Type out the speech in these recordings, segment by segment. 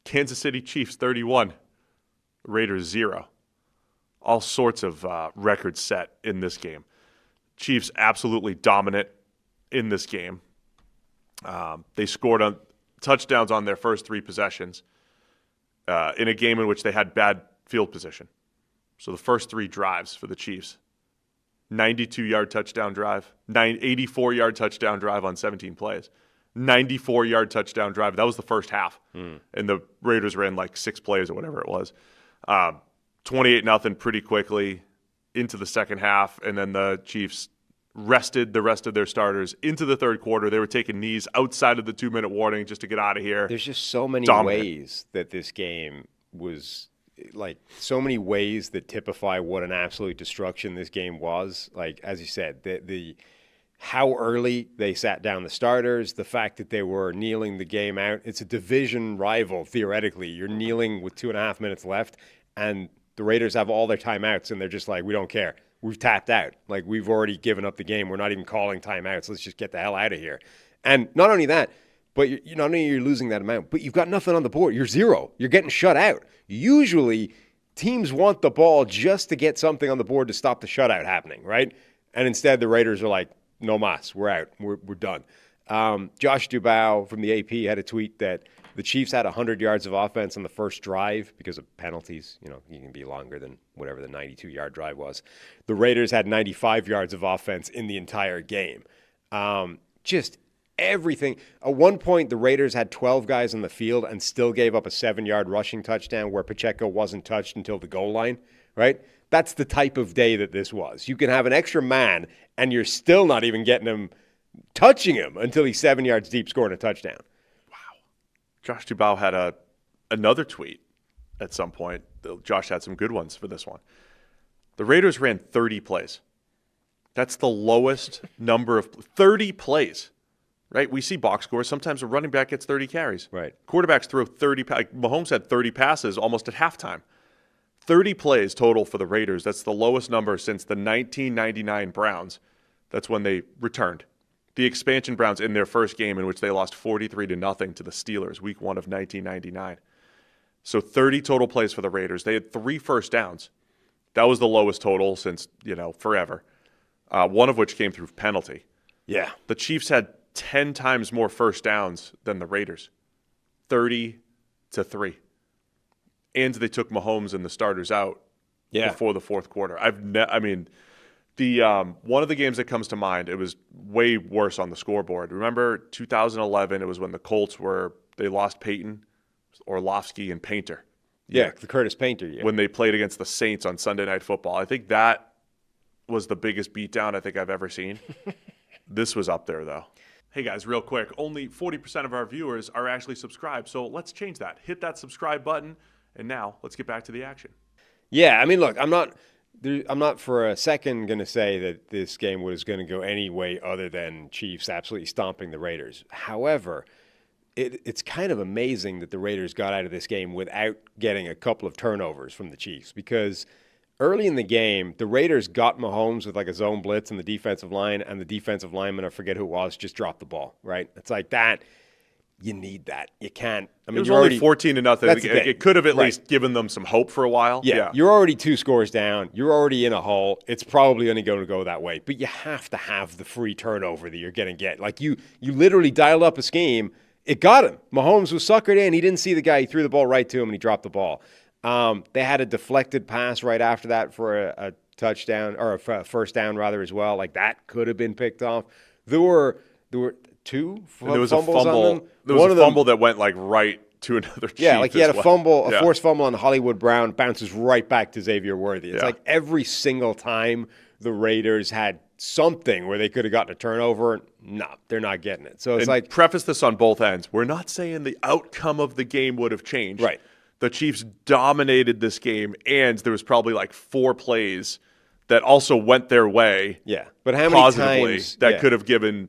Kansas City Chiefs 31, Raiders 0. All sorts of records set in this game. Chiefs absolutely dominant in this game. They scored on touchdowns on their first 3 possessions in a game in which they had bad field position. So the first 3 drives for the Chiefs, 92-yard touchdown drive, 84-yard touchdown drive on 17 plays, 94-yard touchdown drive. That was the first half. And the Raiders ran like 6 plays or whatever it was. 28-0 pretty quickly into the second half, and then the Chiefs rested the rest of their starters into the third quarter. They were taking knees outside of the 2-minute warning just to get out of here. There's just so many ways that this game was – like so many ways that typify what an absolute destruction this game was. Like, as you said, the how early they sat down the starters, the fact that they were kneeling the game out. It's a division rival, theoretically. You're kneeling with 2.5 minutes left, and the Raiders have all their timeouts, and they're just like, we don't care. We've tapped out. Like, we've already given up the game. We're not even calling timeouts. Let's just get the hell out of here. And not only that, but not only are you losing that amount, but you've got nothing on the board. You're 0. You're getting shut out. Usually, teams want the ball just to get something on the board to stop the shutout happening, right? And instead, the Raiders are like, no mas, we're out. We're done. Josh Dubow from the AP had a tweet that the Chiefs had 100 yards of offense on the first drive because of penalties. You can be longer than whatever the 92-yard drive was. The Raiders had 95 yards of offense in the entire game. Just everything. At one point, the Raiders had 12 guys on the field and still gave up a 7-yard rushing touchdown where Pacheco wasn't touched until the goal line, right? That's the type of day that this was. You can have an extra man, and you're still not even getting him, touching him until he's 7 yards deep scoring a touchdown. Wow. Josh Dubow had another tweet at some point. Josh had some good ones for this one. The Raiders ran 30 plays. That's the lowest number of 30 plays. Right? We see box scores. Sometimes a running back gets 30 carries. Right. Quarterbacks throw 30. Like Mahomes had 30 passes almost at halftime. 30 plays total for the Raiders. That's the lowest number since the 1999 Browns. That's when they returned. The expansion Browns in their first game in which they lost 43-0 to the Steelers, week 1 of 1999. So 30 total plays for the Raiders. They had 3 first downs. That was the lowest total since, forever. One of which came through penalty. Yeah. The Chiefs had 10 times more first downs than the Raiders, 30-3. And they took Mahomes and the starters out before the fourth quarter. One of the games that comes to mind, it was way worse on the scoreboard. Remember 2011, it was when the Colts they lost Peyton, Orlovsky, and Painter. Yeah, the Curtis Painter year. When they played against the Saints on Sunday Night Football. I think that was the biggest beatdown I think I've ever seen. This was up there, though. Hey guys, real quick, only 40% of our viewers are actually subscribed, so let's change that. Hit that subscribe button, and now let's get back to the action. Yeah, I mean, look, I'm not for a second going to say that this game was going to go any way other than Chiefs absolutely stomping the Raiders. However, it's kind of amazing that the Raiders got out of this game without getting a couple of turnovers from the Chiefs, because early in the game, the Raiders got Mahomes with like a zone blitz in the defensive line, and the defensive lineman, I forget who it was, just dropped the ball, right? It's like that. You need that. You can't. I mean, it was only 14-0. It could have at least given them some hope for a while. Yeah, you're already 2 scores down. You're already in a hole. It's probably only going to go that way. But you have to have the free turnover that you're going to get. Like, you literally dialed up a scheme. It got him. Mahomes was suckered in. He didn't see the guy. He threw the ball right to him, and he dropped the ball. They had a deflected pass right after that for a touchdown, or a first down rather, as well. Like, that could have been picked off. There were 2 fumbles. There was a fumble. On them. There was a fumble that went like right to another Chief. Yeah, like he had a forced fumble on Hollywood Brown, bounces right back to Xavier Worthy. It's like every single time the Raiders had something where they could have gotten a turnover, no, they're not getting it. So it's like, preface this on both ends. We're not saying the outcome of the game would have changed. Right. The Chiefs dominated this game, and there was probably like 4 plays that also went their way. Yeah, but how many times that could have given,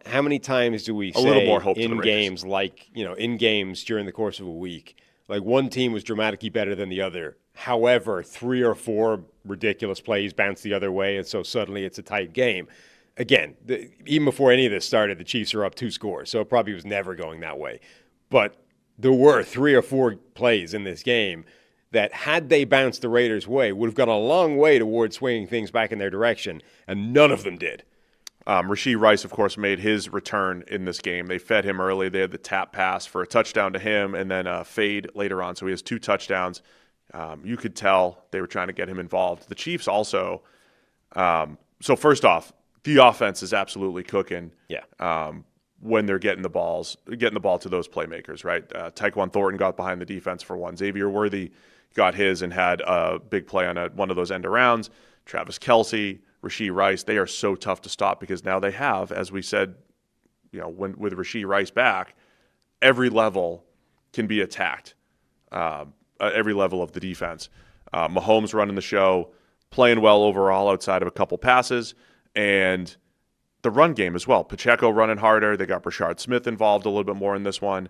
how many times do we a little more hope in games in games during the course of a week, like one team was dramatically better than the other. However, 3 or 4 ridiculous plays bounce the other way, and so suddenly it's a tight game. Again, even before any of this started, the Chiefs are up 2 scores, so it probably was never going that way. But there were 3 or 4 plays in this game that, had they bounced the Raiders' way, would have gone a long way towards swinging things back in their direction, and none of them did. Rashee Rice, of course, made his return in this game. They fed him early. They had the tap pass for a touchdown to him and then a fade later on. So he has 2 touchdowns. You could tell they were trying to get him involved. The Chiefs also so first off, the offense is absolutely cooking. Yeah. When they're getting the ball to those playmakers, right? Tyquan Thornton got behind the defense for one. Xavier Worthy got his and had a big play on one of those end arounds. Travis Kelce, Rashee Rice, they are so tough to stop because now they have, as we said, with Rashee Rice back, every level can be attacked, at every level of the defense. Mahomes running the show, playing well overall outside of a couple passes, and the run game as well. Pacheco running harder. They got Brashard Smith involved a little bit more in this one.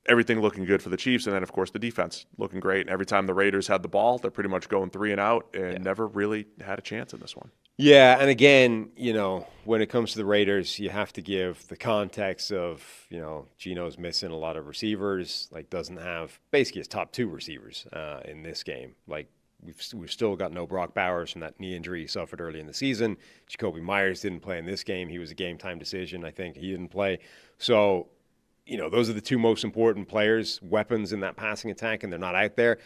Everything looking good for the Chiefs, and then, of course, the defense looking great. And every time the Raiders had the ball, they're pretty much going 3 and out and never really had a chance in this one. Yeah, and again, when it comes to the Raiders, you have to give the context of, Geno's missing a lot of receivers, doesn't have basically his top 2 receivers in this game. We've still got no Brock Bowers from that knee injury he suffered early in the season. Jacoby Myers didn't play in this game. He was a game-time decision. I think he didn't play. So, those are the 2 most important players, weapons in that passing attack, and they're not out there.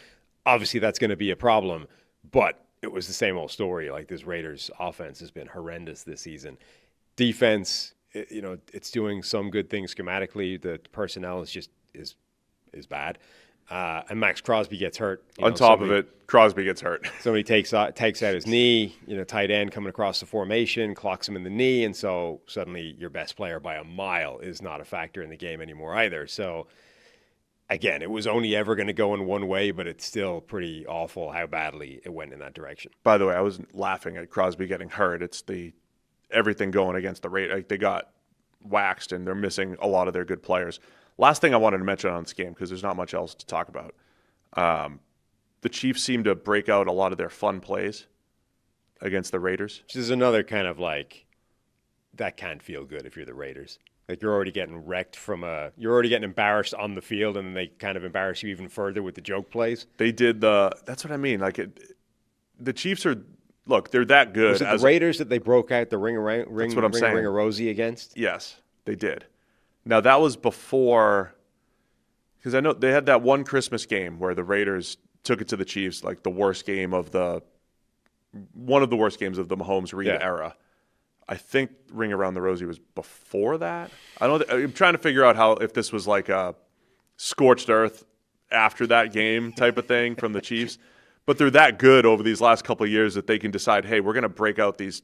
Obviously, that's going to be a problem, but it was the same old story. This Raiders offense has been horrendous this season. Defense, it's doing some good things schematically. The personnel is bad. And Max Crosby gets hurt. On top of it, Crosby gets hurt. Somebody takes out his knee, tight end coming across the formation, clocks him in the knee, and so suddenly your best player by a mile is not a factor in the game anymore either. So, again, it was only ever going to go in one way, but it's still pretty awful how badly it went in that direction. By the way, I wasn't laughing at Crosby getting hurt. It's everything going against the Raiders. They got waxed, and they're missing a lot of their good players. Last thing I wanted to mention on this game, because there's not much else to talk about. The Chiefs seem to break out a lot of their fun plays against the Raiders. Which is another kind of that can't feel good if you're the Raiders. You're already getting wrecked you're already getting embarrassed on the field, and then they kind of embarrass you even further with the joke plays. They did that's what I mean. The Chiefs they're that good. Was it the Raiders that they broke out the ring a Rosie against? Yes, they did. Now, that was before, because I know they had that one Christmas game where the Raiders took it to the Chiefs, one of the worst games of the Mahomes Reed era. I think Ring Around the Rosie was before that. I'm trying to figure out if this was a scorched earth after that game type of thing from the Chiefs. But they're that good over these last couple of years that they can decide, hey, we're going to break out these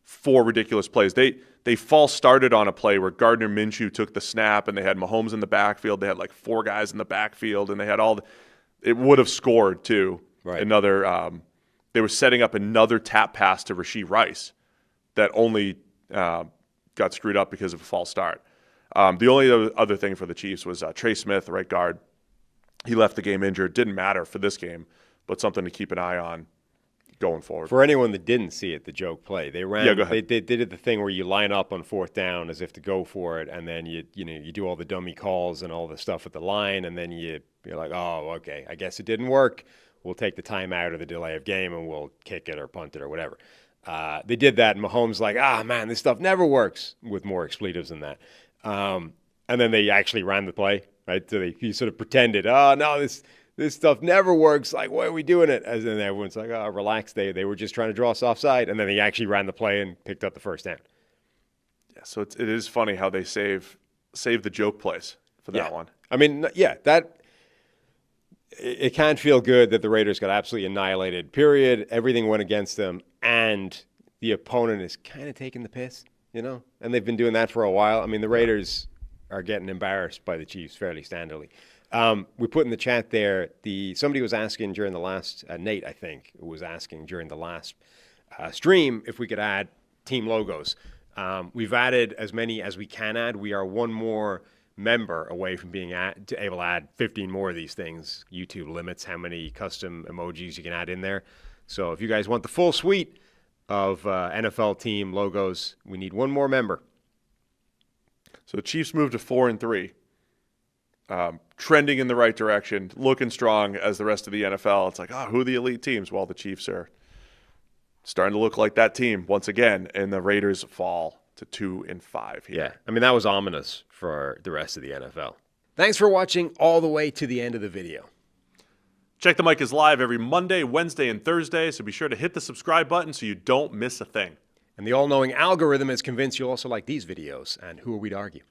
4 ridiculous plays. They false started on a play where Gardner Minshew took the snap and they had Mahomes in the backfield. They had 4 guys in the backfield and they had it would have scored too. Right. They were setting up another tap pass to Rashee Rice that only got screwed up because of a false start. The only other thing for the Chiefs was Trey Smith, right guard. He left the game injured. Didn't matter for this game, but something to keep an eye on going forward. For anyone that didn't see it, the joke play, they ran. Yeah, go ahead. They did the thing where you line up on 4th down as if to go for it, and then you do all the dummy calls and all the stuff at the line, and then you're like, oh, okay, I guess it didn't work. We'll take the time out of the delay of game and we'll kick it or punt it or whatever. They did that, and Mahomes man, this stuff never works, with more expletives than that. And then they actually ran the play, right? So he sort of pretended, oh no, this stuff never works. Why are we doing it? And then everyone's like, oh, relax. They were just trying to draw us offside. And then he actually ran the play and picked up the first down. Yeah, so it is funny how they save the joke plays for that one. I mean, it can't feel good that the Raiders got absolutely annihilated, period. Everything went against them, and the opponent is kind of taking the piss, and they've been doing that for a while. I mean, the Raiders are getting embarrassed by the Chiefs fairly standardly. We put in the chat there, somebody was asking during the last, Nate, I think, was asking during the last stream if we could add team logos. We've added as many as we can add. We are one more member away from being able to add 15 more of these things. YouTube limits how many custom emojis you can add in there. So if you guys want the full suite of NFL team logos, we need one more member. So the Chiefs moved to 4-3. trending in the right direction, looking strong as the rest of the NFL. It's like, who are the elite teams? Well, the Chiefs are starting to look like that team once again, and the Raiders fall to 2-5 here. Yeah, I mean, that was ominous for the rest of the NFL. Thanks for watching all the way to the end of the video. Check the Mic is live every Monday, Wednesday, and Thursday, so be sure to hit the subscribe button so you don't miss a thing. And the all-knowing algorithm is convinced you'll also like these videos, and who are we to argue?